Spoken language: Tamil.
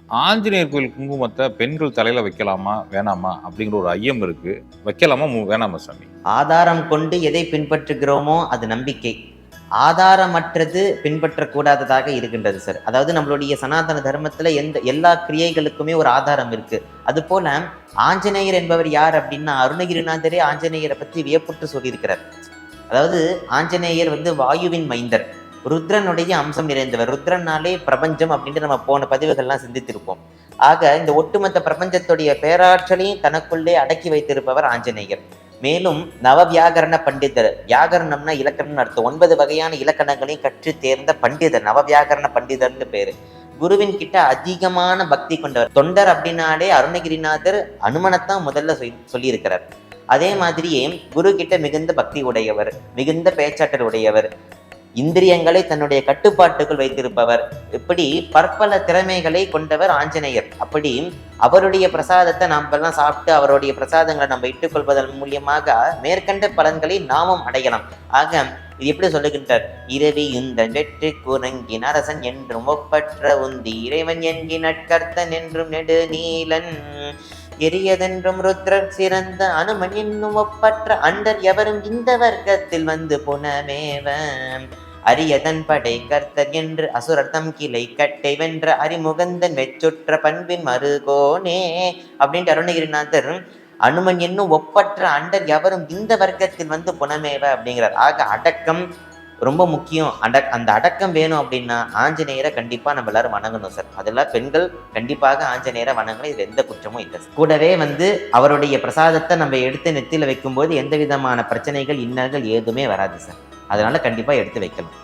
ஆஞ்சநேயர் கோயில் குங்குமத்தை பெண்கள் தலையில வைக்கலாமா வேணாமா அப்படிங்கிற ஒரு ஐயம் இருக்கு. வைக்கலாமா வேணாமா சாமி? ஆதாரம் கொண்டு எதை பின்பற்றுகிறோமோ அது நம்பிக்கை. ஆதாரமற்றது பின்பற்றக்கூடாததாக இருக்கின்றது சார். அதாவது நம்மளுடைய சனாதன தர்மத்துல எல்லா கிரியைகளுக்குமே ஒரு ஆதாரம் இருக்கு. அது போல ஆஞ்சநேயர் என்பவர் யார் அப்படின்னா, அருணகிரிநாதரே ஆஞ்சநேயரை பற்றி வியப்புற்று சொல்லியிருக்கிறார். அதாவது ஆஞ்சநேயர் வாயுவின் மைந்தர், ருத்ரனுடைய அம்சம் நிறைந்தவர். ருத்ரனாலே பிரபஞ்சம் அப்படின்ட்டு நம்ம போன பதிவுகள்லாம் சிந்தித்திருப்போம். ஆக இந்த ஒட்டுமொத்த பிரபஞ்சத்துடைய பேராற்றலையும் தனக்குள்ளே அடக்கி வைத்திருப்பவர் ஆஞ்சநேயர். மேலும் நவ வியாகரண பண்டிதர். வியாகரணம்னா இலக்கணம்னு அர்த்தம். 9 வகையான இலக்கணங்களையும் கற்று தேர்ந்த பண்டிதர், நவ வியாகரண பண்டிதர்னு பேரு. குருவின் கிட்ட அதிகமான பக்தி கொண்டவர். தொண்டர் அப்படின்னாலே அருணகிரிநாதர் அனுமனைத்தான் முதல்ல சொல்லியிருக்கிறார். அதே மாதிரியே குரு கிட்ட மிகுந்த பக்தி உடையவர், மிகுந்த பேச்சாற்றல் உடையவர், இந்திரியங்களை தன்னுடைய கட்டுப்பாட்டுக்குள் வைத்திருப்பவர், இப்படி பற்பல திறமைகளை கொண்டவர் ஆஞ்சநேயர். அப்படி அவருடைய பிரசாதத்தை நாம் எல்லாம் சாப்பிட்டு அவருடைய பிரசாதங்களை நம்ம இட்டுக்கொள்வதன் மூலியமாக மேற்கண்ட பலன்களை நாமும் அடையலாம். ஆக இது எப்படி சொல்லுகின்றார்? இரவி இந்த வெற்றி குரங்கி அரசன் என்றும் ஒப்பற்ற உந்தி இறைவன் என்கி நட்கர்த்தன் என்றும் நெடு நீலன் எரியதென்றும் ருத்ரர் சிறந்த அனுமன் என்னும் ஒப்பற்ற அண்டர் எவரும் இந்த வர்க்கத்தில் புனமேவ அரியதன் படை கர்த்தர் என்று அசுரர்த்தம் கிளை கட்டை வென்ற அறிமுகந்தன் வெச்சுற்ற பண்பின் மறுகோனே அப்படின்ட்டு அருணகிரிநாதர் அனுமன் என்னும் ஒப்பற்ற அண்டர் எவரும் இந்த வர்க்கத்தில் புனமேவ அப்படிங்கிறார். ஆக அடக்கம் ரொம்ப முக்கியம். அந்த அடக்கம் வேணும் அப்படின்னா ஆஞ்சநேயரை கண்டிப்பா நம்ம எல்லாரும் வணங்கணும் சார். அதெல்லாம் பெண்கள் கண்டிப்பாக ஆஞ்சநேயரை வணங்கணும். இதுல எந்த குற்றமும் இல்லை. கூடவே அவருடைய பிரசாதத்தை நம்ம எடுத்து நெத்தியில வைக்கும்போது எந்த விதமான பிரச்சனைகள் இன்னல்கள் எதுவுமே வராது சார். அதனால கண்டிப்பா எடுத்து வைக்கணும்.